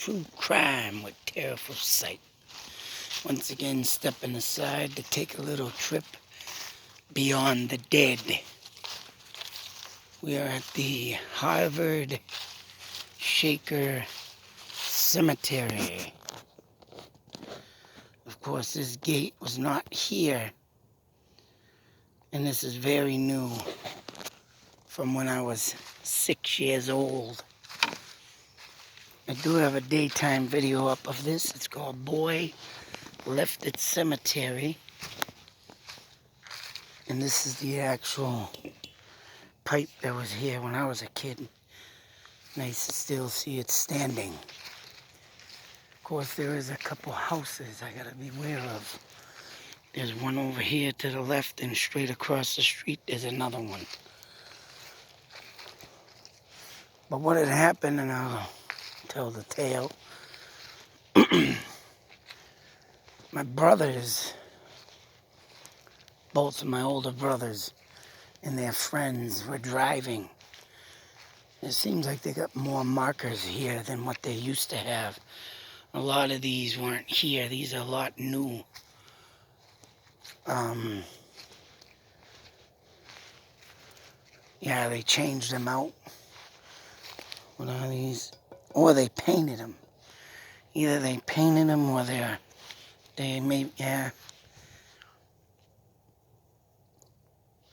true crime with terrible sight. Once again, stepping aside to take a little trip beyond the dead. We are at the Harvard Shaker Cemetery. Of course, this gate was not here, and this is very new from when I was 6 years old. I do have a daytime video up of this. It's called Boy Left at Cemetery. And this is the actual pipe that was here when I was a kid. Nice to still see it standing. Of course, there is a couple houses I gotta be aware of. There's one over here to the left, and straight across the street there's another one. But what had happened, and I'll tell the tale. My brothers, both of my older brothers and their friends were driving. It seems like they got more markers here than what they used to have. A lot of these weren't here. These are a lot new. Yeah, they changed them out. What are these? Or they painted them. Either they painted them or they made, yeah.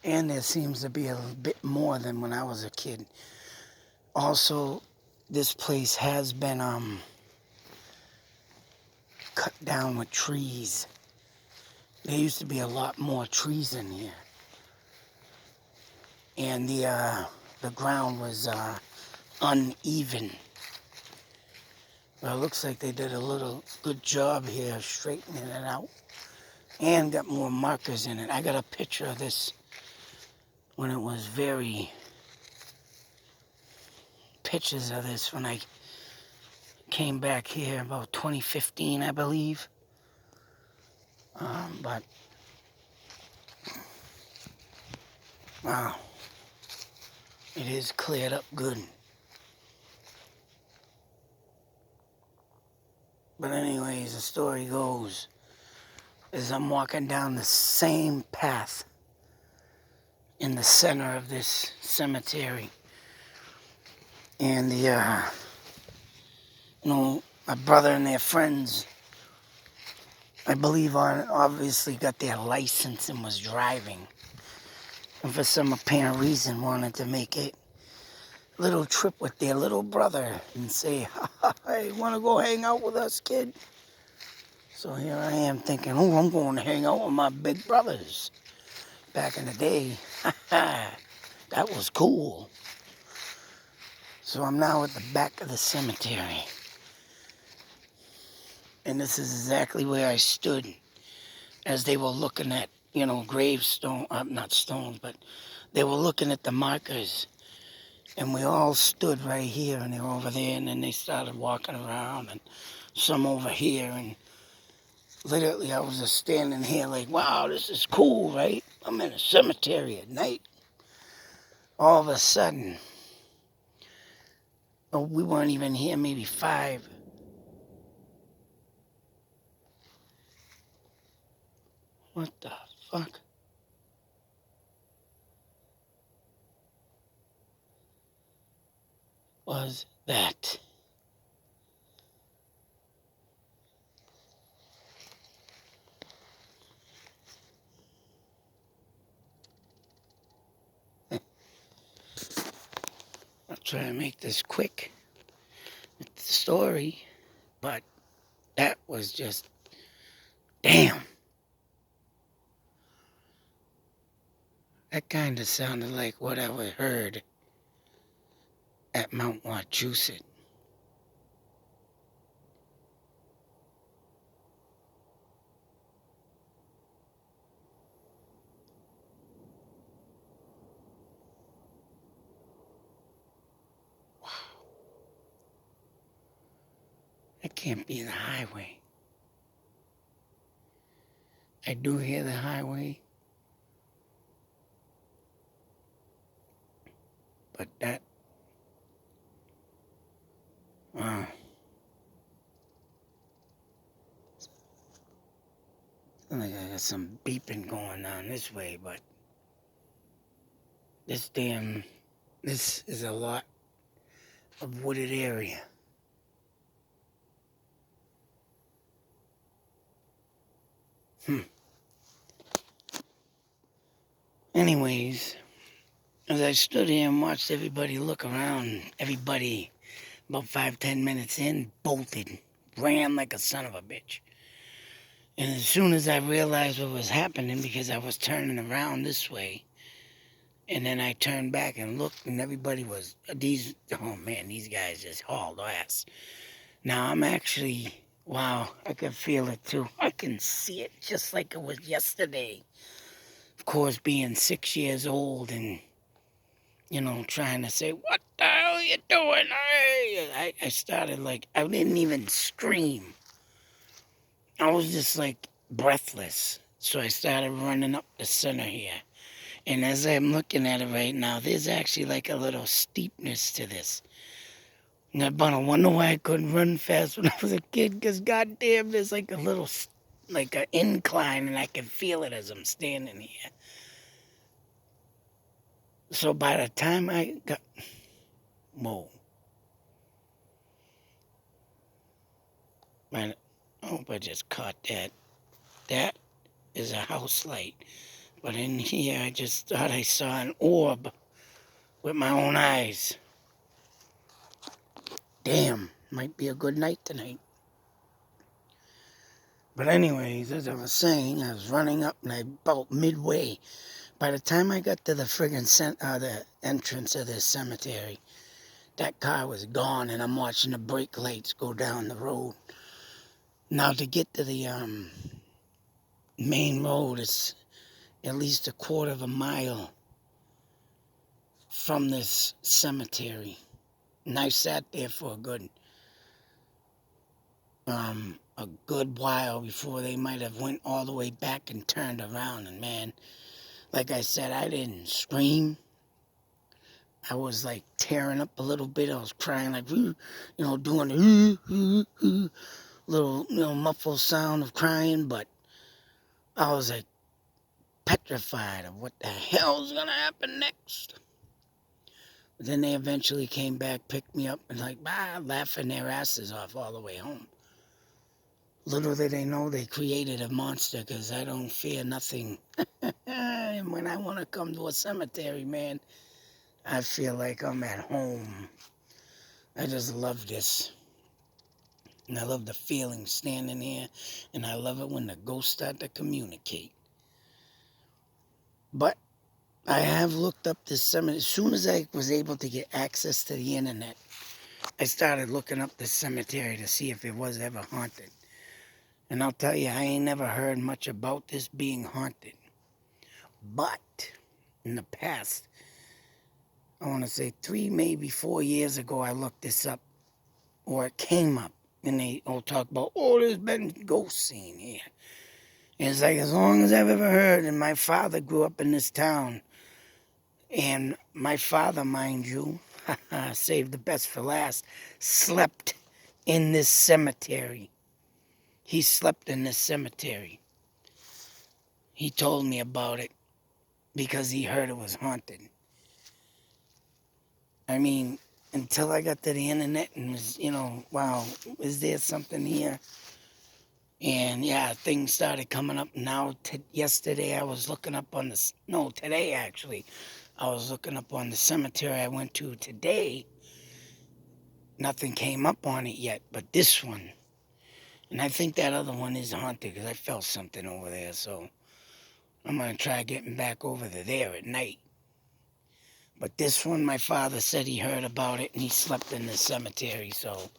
And there seems to be a bit more than when I was a kid. Also, this place has been cut down with trees. There used to be a lot more trees in here. And the ground was uneven. Well, it looks like they did a little good job here straightening it out and got more markers in it. I got a picture of this when it was pictures of this when I came back here about 2015, I believe. But wow, it is cleared up good. But anyways, the story goes, as I'm walking down the same path in the center of this cemetery, and my brother and their friends, I believe, obviously got their license and was driving, and for some apparent reason wanted to make a little trip with their little brother and say, hey, want to go hang out with us, kid? So here I am thinking, oh, I'm going to hang out with my big brothers. Back in the day, that was cool. So I'm now at the back of the cemetery. And this is exactly where I stood as they were looking at, gravestone, not stones, but they were looking at the markers. And we all stood right here, and they were over there, and then they started walking around, and some over here, and literally I was just standing here like, wow, this is cool, right? I'm in a cemetery at night. All of a sudden, we weren't even here, maybe 5. What the fuck? Was that? I'll try to make this quick. It's the story, but that was just, damn. That kind of sounded like what I heard at Mount Wachusett. Wow. That can't be the highway. I do hear the highway, but that, wow. I think I got some beeping going on this way, but this is a lot of wooded area. Anyways, as I stood here and watched everybody look around, everybody about 5-10 minutes in bolted, ran like a son of a bitch. And as soon as I realized what was happening, because I was turning around this way, and then I turned back and looked, and everybody was, oh man, these guys just hauled ass. Now I'm actually, wow, I can feel it too. I can see it just like it was yesterday. Of course, being 6 years old and, trying to say, what the hell are you doing? Hey! I started like, I didn't even scream. I was just like breathless. So I started running up the center here. And as I'm looking at it right now, there's actually like a little steepness to this. And I wonder why I couldn't run fast when I was a kid, because goddamn, there's like a little, like an incline, and I can feel it as I'm standing here. So by the time I got, whoa. Man, I hope I just caught that. That is a house light. But in here, I just thought I saw an orb with my own eyes. Damn, might be a good night tonight. But anyways, as I was saying, I was running up and I about midway. By the time I got to the the entrance of this cemetery, that car was gone, and I'm watching the brake lights go down the road. Now to get to the main road, it's at least a quarter of a mile from this cemetery. And I sat there for a good while before they might have went all the way back and turned around. And man, like I said, I didn't scream. I was like tearing up a little bit. I was crying like, doing the little, muffled sound of crying. But I was like petrified of what the hell's gonna happen next. But then they eventually came back, picked me up, and like, laughing their asses off all the way home. Little did they know they created a monster, because I don't fear nothing. And when I want to come to a cemetery, man, I feel like I'm at home. I just love this. And I love the feeling standing here. And I love it when the ghosts start to communicate. But I have looked up this cemetery. As soon as I was able to get access to the internet, I started looking up this cemetery to see if it was ever haunted. And I'll tell you, I ain't never heard much about this being haunted. But in the past, I want to say 3, maybe 4 years ago, I looked this up, or it came up, and they all talk about, there's been ghosts seen here. And it's like, as long as I've ever heard, and my father grew up in this town, and my father, mind you, saved the best for last, slept in this cemetery. He slept in this cemetery. He told me about it because he heard it was haunted. I mean, until I got to the internet and was, wow, is there something here? And yeah, things started coming up. Now, yesterday I was looking up on today actually, I was looking up on the cemetery I went to today. Nothing came up on it yet, but this one. And I think that other one is haunted because I felt something over there, so I'm going to try getting back over there at night. But this one, my father said he heard about it and he slept in the cemetery, so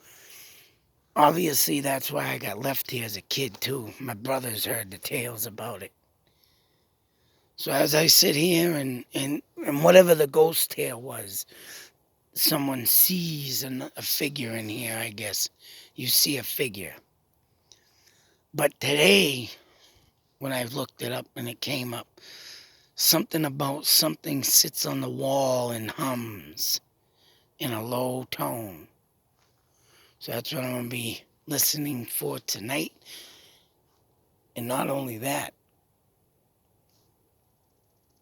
obviously that's why I got left here as a kid too. My brothers heard the tales about it. So as I sit here and whatever the ghost tale was, someone sees a figure in here, I guess. You see a figure. But today, when I looked it up and it came up, something about something sits on the wall and hums in a low tone. So that's what I'm going to be listening for tonight. And not only that,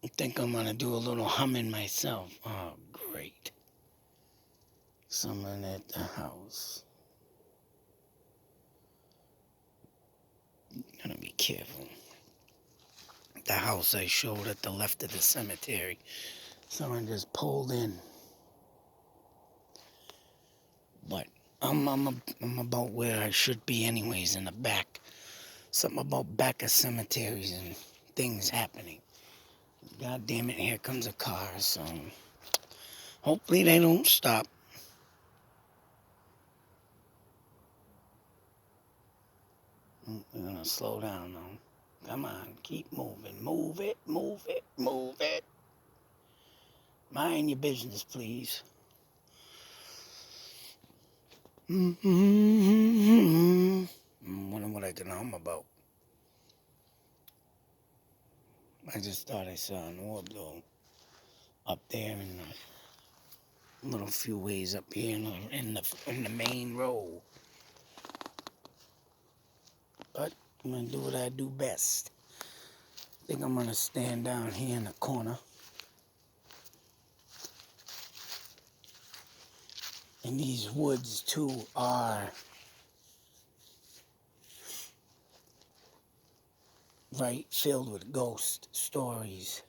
I think I'm gonna do a little humming myself. Oh, great. Someone at the house. Gotta be careful. The house I showed at the left of the cemetery. Someone just pulled in. But I'm about where I should be anyways, in the back. Something about back of cemeteries and things happening. God damn it, here comes a car, so hopefully they don't stop. We're gonna slow down though. Come on, keep moving. Move it, move it, move it. Mind your business, please. I wonder what I can hum about. I just thought I saw an orb though, up there in a little few ways up here in the main road. But I'm gonna do what I do best. I think I'm gonna stand down here in the corner. And these woods too are right filled with ghost stories.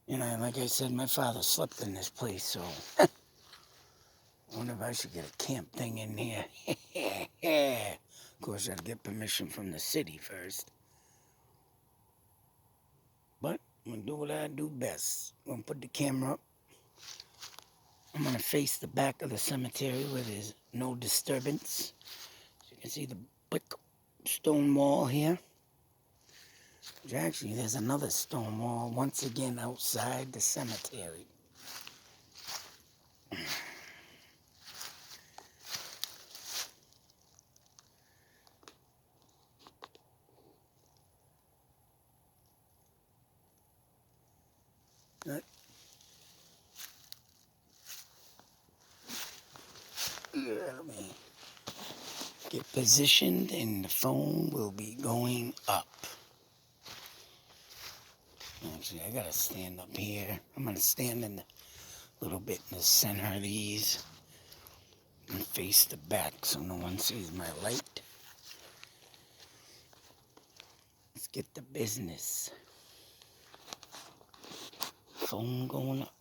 And like I said, my father slept in this place, so I wonder if I should get a camp thing in here. Of course, I'd get permission from the city first. But I'm gonna do what I do best. I'm gonna put the camera up. I'm gonna face the back of the cemetery where there's no disturbance. So you can see the brick stone wall here. Which actually, there's another stone wall once again outside the cemetery. Let me get positioned and the phone will be going up. Actually, I gotta stand up here. I'm gonna stand in a little bit in the center of these and face the back so no one sees my light. Let's get the business. Phone going up.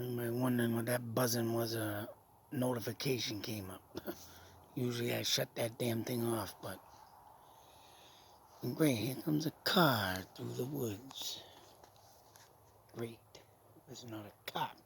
You might wondering what that buzzing was. A notification came up. Usually I shut that damn thing off, but great, here comes a car through the woods. Great, it's not a cop.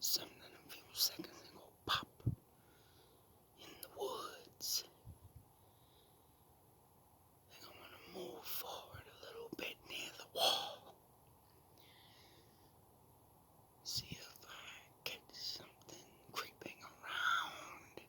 something a few seconds ago pop in the woods. I think I'm gonna move forward a little bit near the wall. See if I catch something creeping around.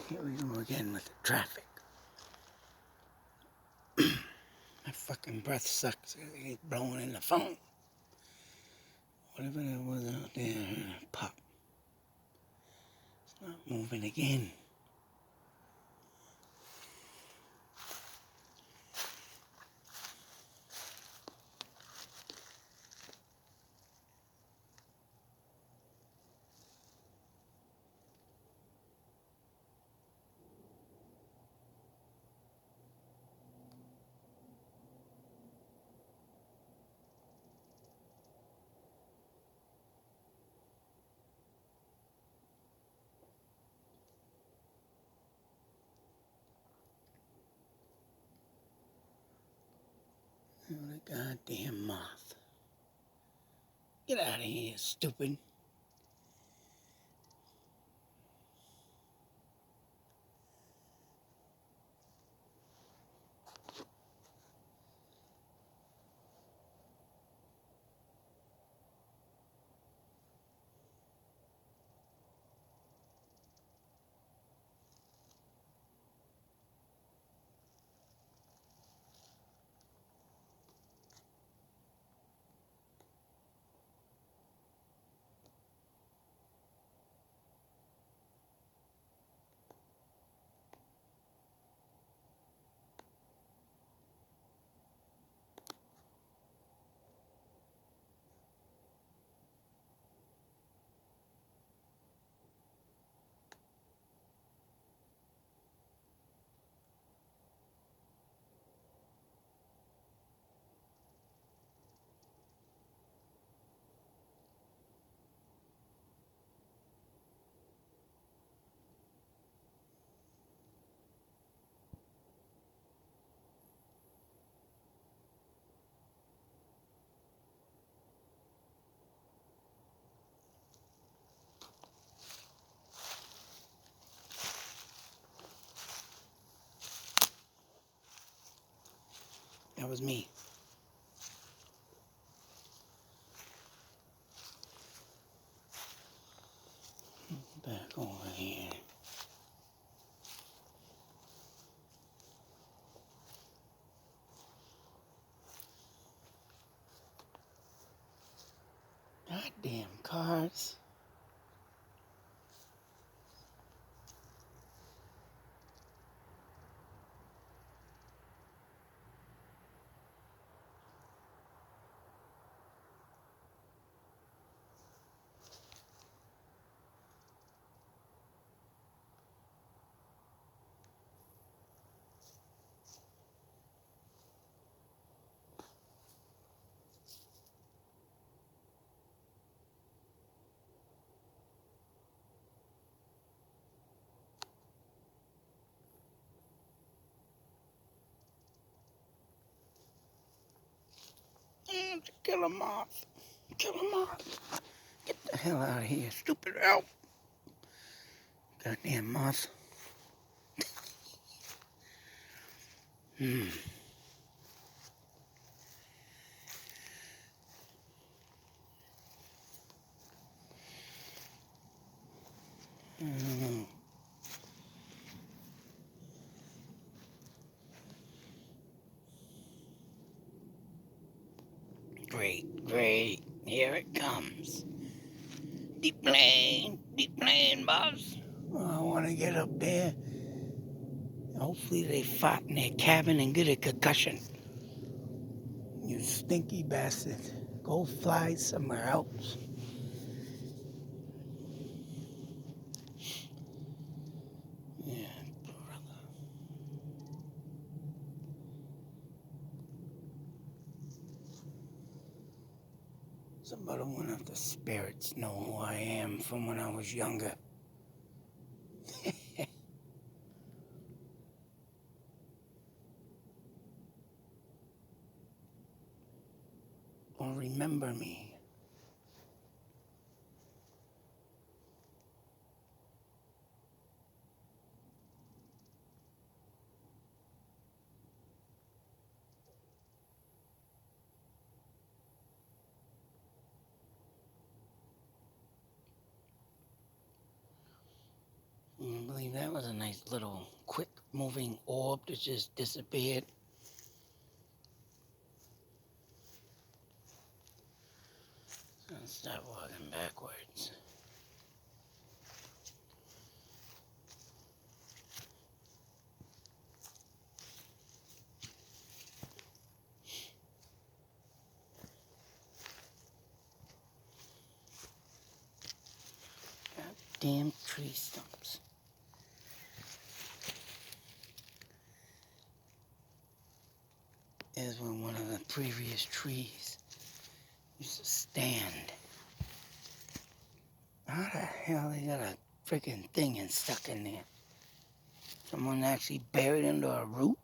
Here we go again with the traffic. My fucking breath sucks. It's blowing in the phone. Whatever that was out there, pop. It's not moving again. Oh, the goddamn moth. Get out of here, stupid. That was me. Back over here. Goddamn cars. And kill a moth. Kill a moth. Get the hell out of here, stupid owl. Goddamn moth. Great, great. Here it comes. Deep plane, boss. Oh, I want to get up there. Hopefully they fought in their cabin and get a concussion. You stinky bastard. Go fly somewhere else. Yeah, brother. Somebody wonder if the spirits know who I am from when I was younger. Or remember me. I believe that was a nice little quick moving orb that just disappeared. I'll start walking backwards. Damn tree stumps. Is where one of the previous trees used to stand. How the hell they got a freaking thing and stuck in there? Someone actually buried under a root?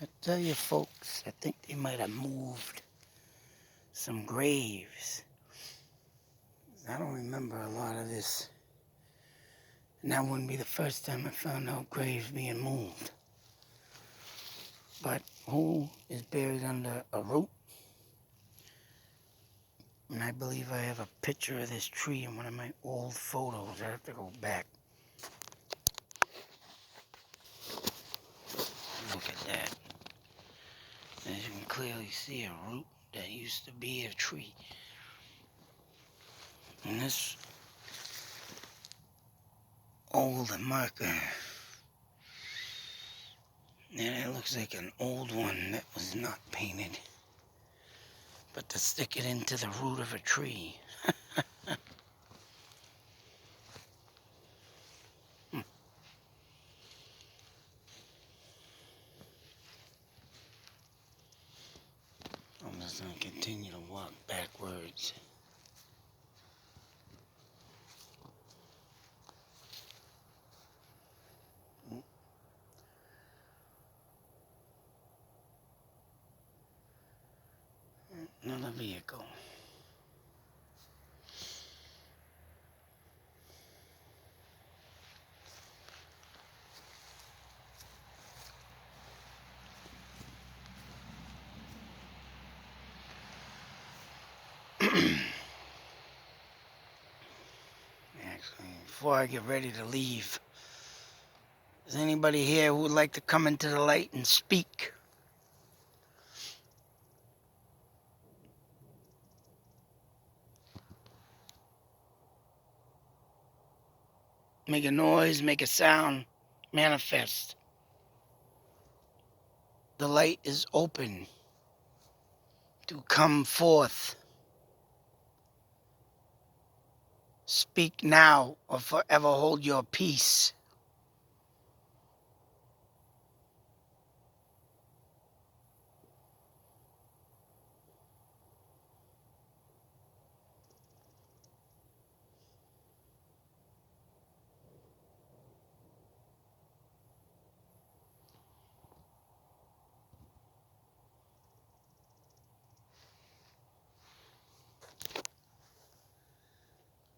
I tell you folks, I think they might have moved some graves. I don't remember a lot of this. And that wouldn't be the first time I found out graves being moved. But who is buried under a root? And I believe I have a picture of this tree in one of my old photos. I have to go back. Look at that. As you can clearly see, a root that used to be a tree. And this old marker, and it looks like an old one that was not painted. But to stick it into the root of a tree. I'm just going to continue to walk backwards. Another vehicle. Actually, before I get ready to leave, is anybody here who would like to come into the light and speak? Make a noise, make a sound, manifest. The light is open to come forth. Speak now or forever hold your peace.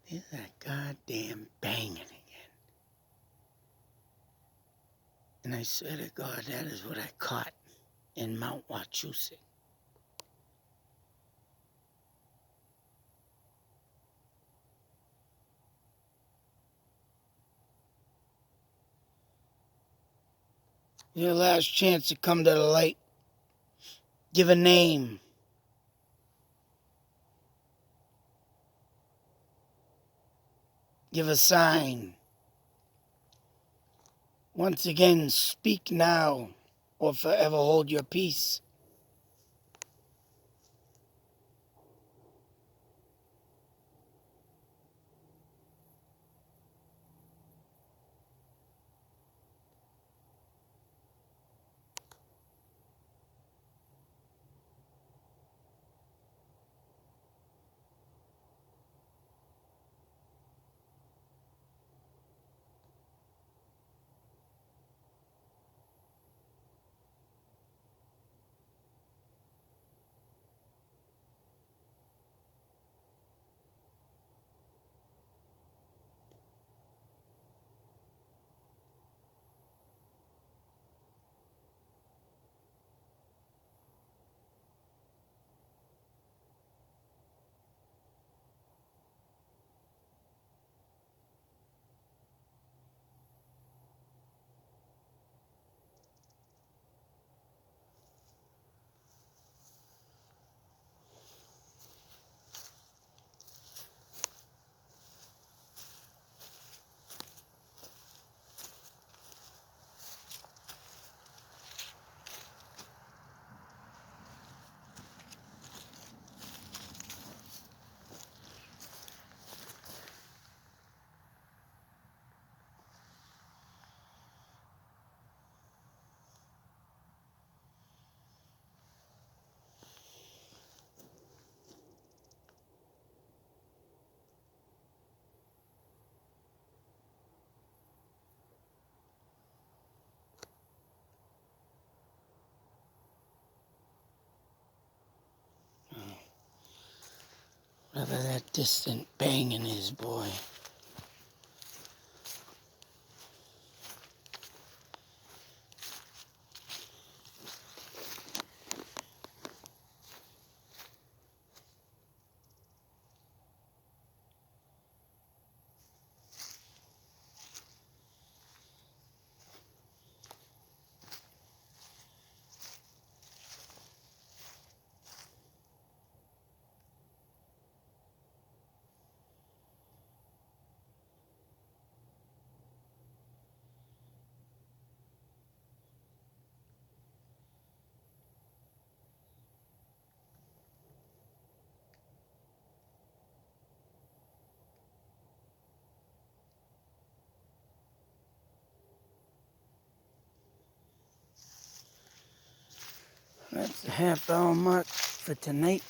Is that goddamn banging again? And I swear to God, that is what I caught in Mount Wachusett. Your last chance to come to the light. Give a name. Give a sign. Once again, speak now or forever hold your peace. Whatever that distant banging is, boy. That's the half-hour mark for tonight.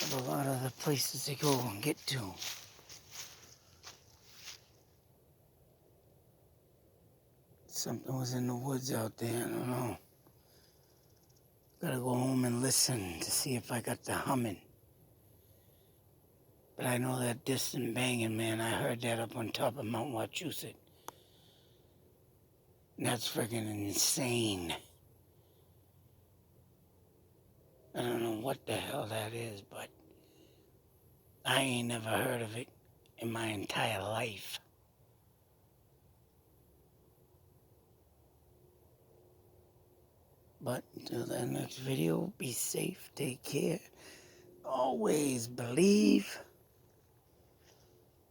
I have a lot of the places to go and get to. Something was in the woods out there, I don't know. Gotta go home and listen to see if I got the humming. But I know that distant banging, man. I heard that up on top of Mount Wachusett. That's freaking insane. I don't know what the hell that is, but I ain't never heard of it in my entire life. But until that next video, be safe, take care, always believe.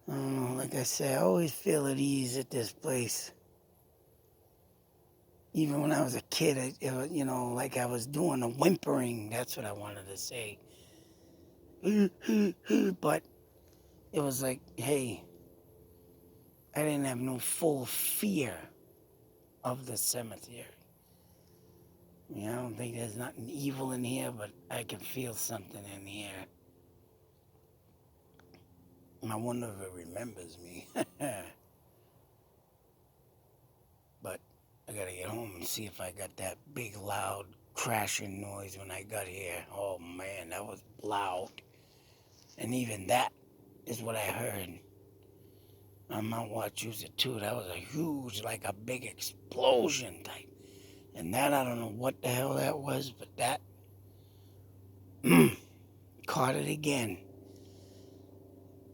I don't know, like I say, I always feel at ease at this place. Even when I was a kid, you know, like I was doing a whimpering, that's what I wanted to say. But it was like, hey, I didn't have no full fear of the cemetery. I mean, I don't think there's nothing evil in here, but I can feel something in here. I wonder if it remembers me. But I gotta get home and see if I got that big, loud, crashing noise when I got here. Oh man, that was loud. And even that is what I heard on Mount Wachusett too. That was a huge, like a big explosion type. And that, I don't know what the hell that was, but that caught it again.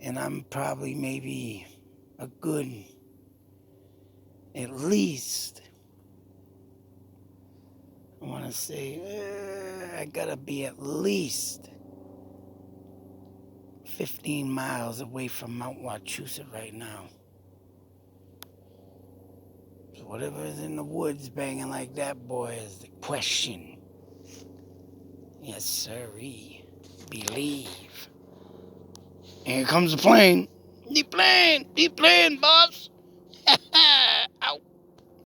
And I'm probably maybe a good, at least, I want to say, I gotta be at least 15 miles away from Mount Wachusett right now. So whatever is in the woods banging like that, boy, is the question. Yes, sirree. Believe. And here comes the plane. The plane, boss. Out.